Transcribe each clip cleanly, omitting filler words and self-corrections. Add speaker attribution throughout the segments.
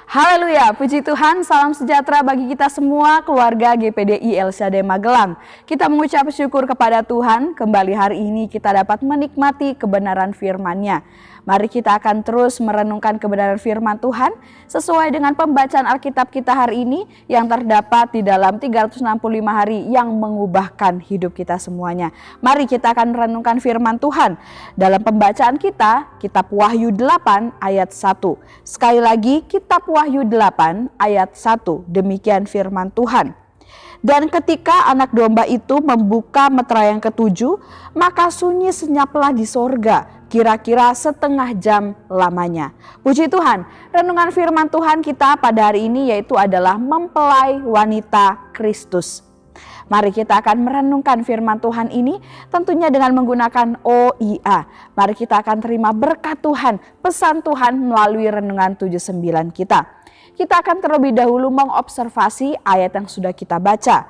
Speaker 1: Haleluya, puji Tuhan, salam sejahtera bagi kita semua keluarga GPDI El Shaddai Magelang. Kita mengucap syukur kepada Tuhan, kembali hari ini kita dapat menikmati kebenaran firman-Nya. Mari kita akan terus merenungkan kebenaran firman Tuhan sesuai dengan pembacaan Alkitab kita hari ini yang terdapat di dalam 365 hari yang mengubahkan hidup kita semuanya. Mari kita akan merenungkan firman Tuhan. Dalam pembacaan kita, kitab Wahyu 8 ayat 1. Sekali lagi, kitab Wahyu 8 ayat 1. Demikian firman Tuhan. Dan ketika anak domba itu membuka meterai yang ketujuh, maka sunyi senyaplah di sorga, kira-kira setengah jam lamanya. Puji Tuhan, renungan firman Tuhan kita pada hari ini yaitu adalah mempelai wanita Kristus. Mari kita akan merenungkan firman Tuhan ini tentunya dengan menggunakan OIA. Mari kita akan terima berkat Tuhan, pesan Tuhan melalui renungan 79 kita. Kita akan terlebih dahulu mengobservasi ayat yang sudah kita baca.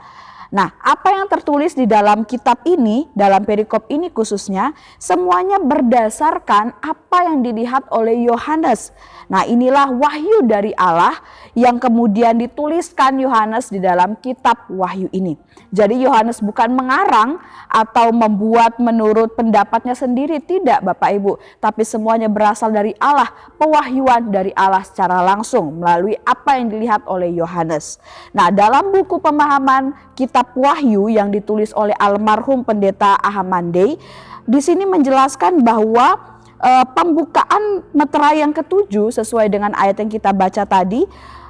Speaker 1: Nah, apa yang tertulis di dalam kitab ini, dalam perikop ini khususnya, semuanya berdasarkan apa yang dilihat oleh Yohanes. Nah, inilah wahyu dari Allah yang kemudian dituliskan Yohanes di dalam kitab Wahyu ini. Jadi Yohanes bukan mengarang atau membuat menurut pendapatnya sendiri, tidak Bapak Ibu. Tapi semuanya berasal dari Allah, pewahyuan dari Allah secara langsung melalui apa yang dilihat oleh Yohanes. Nah, dalam buku pemahaman kitab Wahyu yang ditulis oleh almarhum pendeta Ahamande, di sini menjelaskan bahwa pembukaan meterai yang ketujuh sesuai dengan ayat yang kita baca tadi,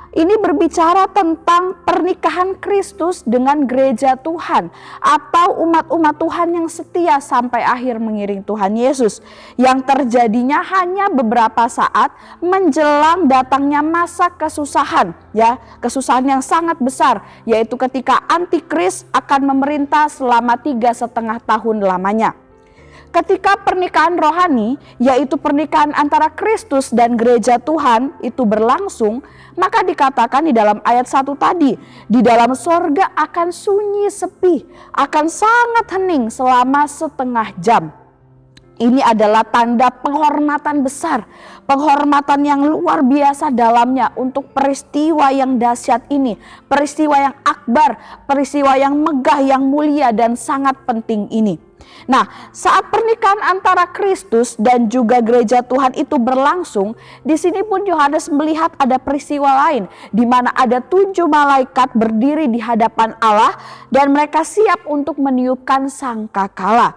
Speaker 1: ini berbicara tentang pernikahan Kristus dengan gereja Tuhan atau umat-umat Tuhan yang setia sampai akhir mengiring Tuhan Yesus, yang terjadinya hanya beberapa saat menjelang datangnya masa kesusahan, ya, kesusahan yang sangat besar, yaitu ketika Antikris akan memerintah selama 3,5 tahun lamanya. Ketika pernikahan rohani, yaitu pernikahan antara Kristus dan gereja Tuhan itu berlangsung, maka dikatakan di dalam ayat 1 tadi, di dalam sorga akan sunyi sepi, akan sangat hening selama setengah jam. Ini adalah tanda penghormatan besar, penghormatan yang luar biasa dalamnya untuk peristiwa yang dahsyat ini, peristiwa yang akbar, peristiwa yang megah, yang mulia dan sangat penting ini. Nah, saat pernikahan antara Kristus dan juga gereja Tuhan itu berlangsung, di sini pun Yohanes melihat ada peristiwa lain di mana ada 7 malaikat berdiri di hadapan Allah dan mereka siap untuk meniupkan sangkakala.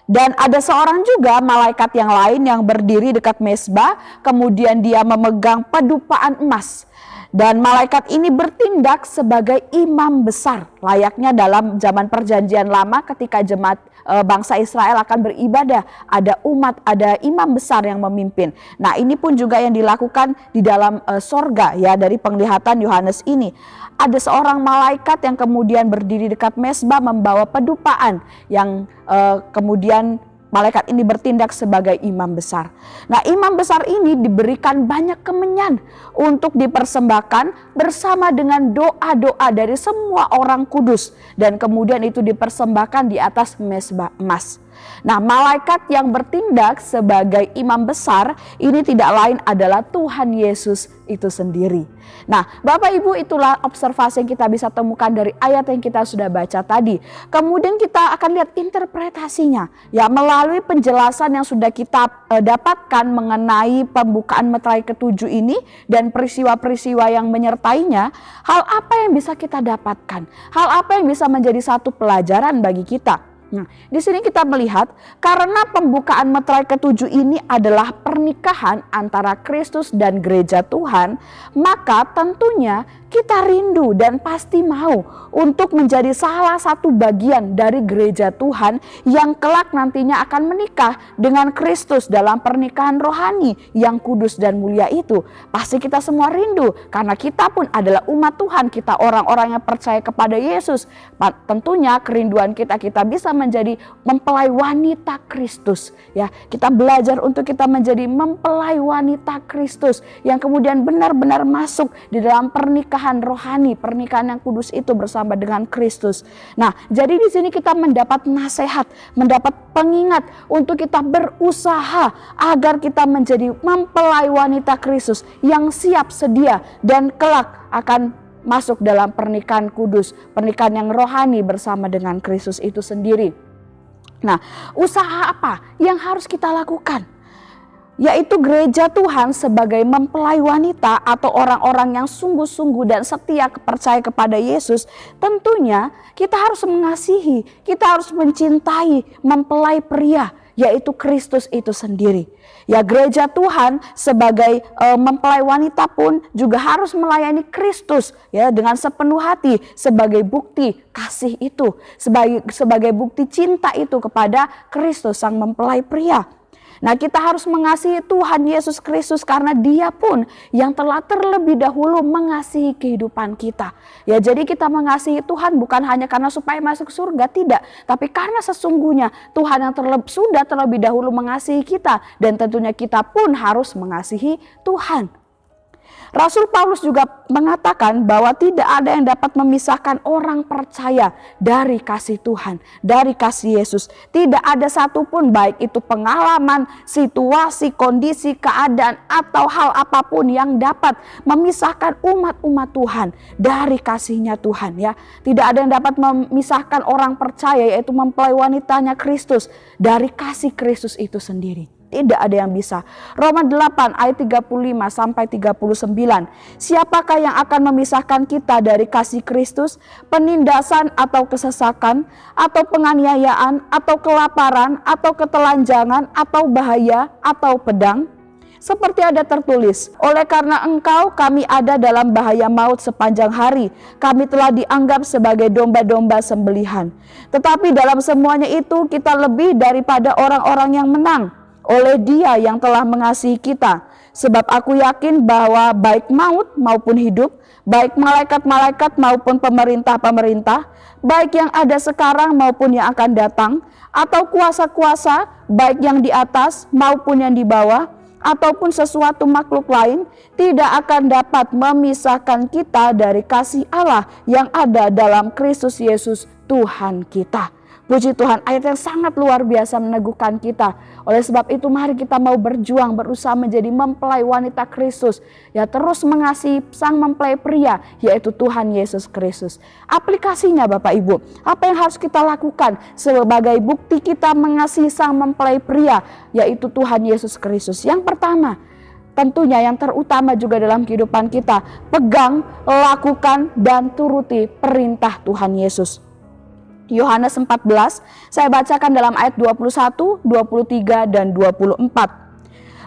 Speaker 1: Dan ada seorang juga malaikat yang lain yang berdiri dekat mezbah, kemudian dia memegang pedupaan emas. Dan malaikat ini bertindak sebagai imam besar, layaknya dalam zaman perjanjian lama ketika jemaat bangsa Israel akan beribadah, ada umat, ada imam besar yang memimpin. Nah, ini pun juga yang dilakukan di dalam sorga, ya, dari penglihatan Yohanes ini. Ada seorang malaikat yang kemudian berdiri dekat mezbah membawa pedupaan yang kemudian malaikat ini bertindak sebagai imam besar. Nah, imam besar ini diberikan banyak kemenyan untuk dipersembahkan bersama dengan doa-doa dari semua orang kudus. Dan kemudian itu dipersembahkan di atas mezbah emas. Nah, malaikat yang bertindak sebagai imam besar ini tidak lain adalah Tuhan Yesus itu sendiri. Nah, Bapak Ibu, itulah observasi yang kita bisa temukan dari ayat yang kita sudah baca tadi. Kemudian kita akan lihat interpretasinya, ya, melalui penjelasan yang sudah kita dapatkan mengenai pembukaan meterai ketujuh ini dan peristiwa-peristiwa yang menyertainya. Hal apa yang bisa kita dapatkan? Hal apa yang bisa menjadi satu pelajaran bagi kita? Nah, di sini kita melihat karena pembukaan meterai ketujuh ini adalah pernikahan antara Kristus dan gereja Tuhan, maka tentunya kita rindu dan pasti mau untuk menjadi salah satu bagian dari gereja Tuhan yang kelak nantinya akan menikah dengan Kristus dalam pernikahan rohani yang kudus dan mulia itu. Pasti kita semua rindu karena kita pun adalah umat Tuhan, kita orang-orang yang percaya kepada Yesus. Tentunya kerinduan kita bisa menjadi mempelai wanita Kristus, ya. Kita belajar untuk kita menjadi mempelai wanita Kristus yang kemudian benar-benar masuk di dalam pernikahan pernikahan rohani, pernikahan yang kudus itu bersama dengan Kristus. Nah, jadi di sini kita mendapat nasihat, mendapat pengingat untuk kita berusaha agar kita menjadi mempelai wanita Kristus yang siap sedia dan kelak akan masuk dalam pernikahan kudus, pernikahan yang rohani bersama dengan Kristus itu sendiri. Nah, usaha apa yang harus kita lakukan? Yaitu gereja Tuhan sebagai mempelai wanita atau orang-orang yang sungguh-sungguh dan setia percaya kepada Yesus, tentunya kita harus mengasihi, kita harus mencintai mempelai pria, yaitu Kristus itu sendiri. Ya, gereja Tuhan sebagai mempelai wanita pun juga harus melayani Kristus ya dengan sepenuh hati sebagai bukti kasih itu, sebagai bukti cinta itu kepada Kristus sang mempelai pria. Nah, kita harus mengasihi Tuhan Yesus Kristus karena Dia pun yang telah terlebih dahulu mengasihi kehidupan kita. Ya, jadi kita mengasihi Tuhan bukan hanya karena supaya masuk surga, tidak. Tapi karena sesungguhnya Tuhan yang sudah terlebih dahulu mengasihi kita. Dan tentunya kita pun harus mengasihi Tuhan. Rasul Paulus juga mengatakan bahwa tidak ada yang dapat memisahkan orang percaya dari kasih Tuhan, dari kasih Yesus. Tidak ada satupun, baik itu pengalaman, situasi, kondisi, keadaan, atau hal apapun yang dapat memisahkan umat-umat Tuhan dari kasihnya Tuhan. Ya, tidak ada yang dapat memisahkan orang percaya, yaitu mempelai wanitanya Kristus, dari kasih Kristus itu sendiri. Tidak ada yang bisa. Roma 8 ayat 35 sampai 39. Siapakah yang akan memisahkan kita dari kasih Kristus? Penindasan atau kesesakan, atau penganiayaan, atau kelaparan, atau ketelanjangan, atau bahaya, atau pedang? Seperti ada tertulis, oleh karena engkau kami ada dalam bahaya maut sepanjang hari. Kami telah dianggap sebagai domba-domba sembelihan. Tetapi dalam semuanya itu kita lebih daripada orang-orang yang menang oleh Dia yang telah mengasihi kita. Sebab aku yakin bahwa baik maut maupun hidup, baik malaikat-malaikat maupun pemerintah-pemerintah, baik yang ada sekarang maupun yang akan datang, atau kuasa-kuasa, baik yang di atas maupun yang di bawah, ataupun sesuatu makhluk lain, tidak akan dapat memisahkan kita dari kasih Allah yang ada dalam Kristus Yesus Tuhan kita. Puji Tuhan, ayat yang sangat luar biasa meneguhkan kita. Oleh sebab itu mari kita mau berjuang, berusaha menjadi mempelai wanita Kristus. Ya, terus mengasihi sang mempelai pria, yaitu Tuhan Yesus Kristus. Aplikasinya Bapak Ibu, apa yang harus kita lakukan sebagai bukti kita mengasihi sang mempelai pria, yaitu Tuhan Yesus Kristus? Yang pertama, tentunya yang terutama juga dalam kehidupan kita, pegang, lakukan, dan turuti perintah Tuhan Yesus. Yohanes 14, saya bacakan dalam ayat 21, 23, dan 24.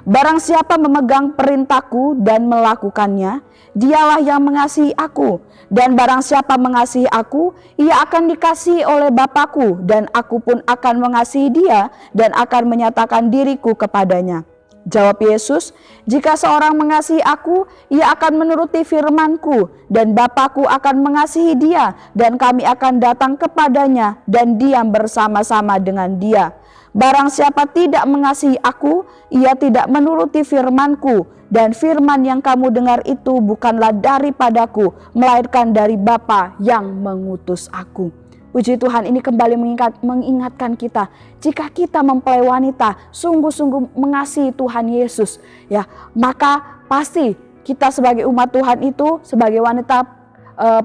Speaker 1: Barang siapa memegang perintahku dan melakukannya, dialah yang mengasihi aku. Dan barang siapa mengasihi aku, ia akan dikasihi oleh Bapa-Ku, dan aku pun akan mengasihi dia dan akan menyatakan diriku kepadanya. Jawab Yesus, jika seorang mengasihi aku, ia akan menuruti firman-Ku, dan Bapa-Ku akan mengasihi dia, dan kami akan datang kepadanya dan diam bersama-sama dengan dia. Barang siapa tidak mengasihi aku, ia tidak menuruti firman-Ku, dan firman yang kamu dengar itu bukanlah daripadaku, melainkan dari Bapa yang mengutus aku. Puji Tuhan, ini kembali mengingatkan kita, jika kita mempelai wanita sungguh-sungguh mengasihi Tuhan Yesus, ya, maka pasti kita sebagai umat Tuhan itu, sebagai wanita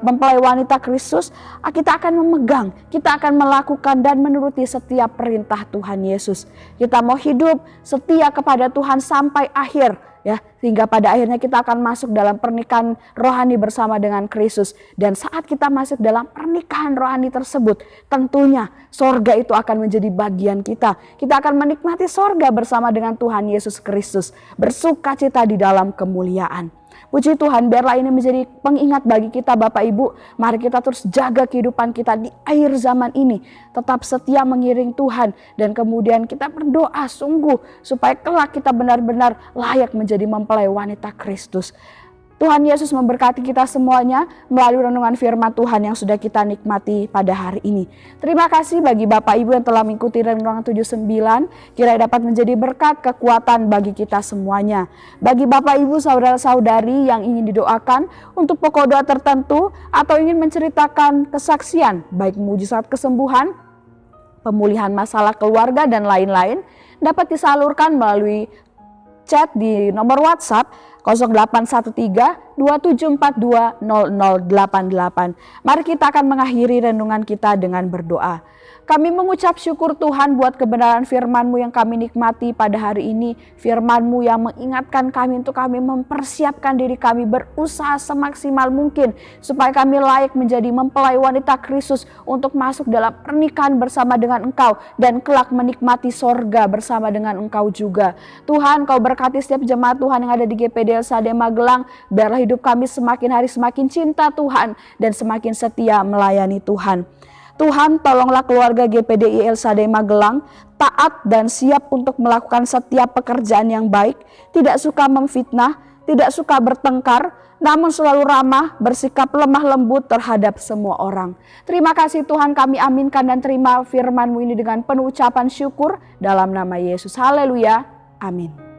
Speaker 1: mempelai wanita Kristus, kita akan memegang, kita akan melakukan dan menuruti setiap perintah Tuhan Yesus. Kita mau hidup setia kepada Tuhan sampai akhir, ya, sehingga pada akhirnya kita akan masuk dalam pernikahan rohani bersama dengan Kristus. Dan saat kita masuk dalam pernikahan rohani tersebut, tentunya sorga itu akan menjadi bagian kita. Kita akan menikmati sorga bersama dengan Tuhan Yesus Kristus, bersuka cita di dalam kemuliaan. Puji Tuhan, biarlah ini menjadi pengingat bagi kita Bapak Ibu. Mari kita terus jaga kehidupan kita di akhir zaman ini. Tetap setia mengiring Tuhan. Dan kemudian kita berdoa sungguh supaya kelak kita benar-benar layak menjadi mempelai wanita Kristus. Tuhan Yesus memberkati kita semuanya melalui renungan firman Tuhan yang sudah kita nikmati pada hari ini. Terima kasih bagi Bapak Ibu yang telah mengikuti renungan 79, kiranya dapat menjadi berkat kekuatan bagi kita semuanya. Bagi Bapak Ibu saudara-saudari yang ingin didoakan untuk pokok doa tertentu atau ingin menceritakan kesaksian baik mujizat kesembuhan, pemulihan masalah keluarga dan lain-lain, dapat disalurkan melalui chat di nomor WhatsApp 0813-2742-0088. Mari kita akan mengakhiri renungan kita dengan berdoa. Kami mengucap syukur Tuhan buat kebenaran firman-Mu yang kami nikmati pada hari ini. Firman-Mu yang mengingatkan kami untuk kami mempersiapkan diri kami berusaha semaksimal mungkin supaya kami layak menjadi mempelai wanita Kristus untuk masuk dalam pernikahan bersama dengan Engkau dan kelak menikmati sorga bersama dengan Engkau juga. Tuhan, Kau berkati setiap jemaat Tuhan yang ada di GPD LSAD Magelang. Biarlah hidup kami semakin hari semakin cinta Tuhan dan semakin setia melayani Tuhan. Tuhan, tolonglah keluarga GPDI LSAD Magelang taat dan siap untuk melakukan setiap pekerjaan yang baik, tidak suka memfitnah, tidak suka bertengkar, namun selalu ramah, bersikap lemah lembut terhadap semua orang. Terima kasih Tuhan, kami aminkan dan terima firman-Mu ini dengan penuh ucapan syukur dalam nama Yesus. Haleluya. Amin.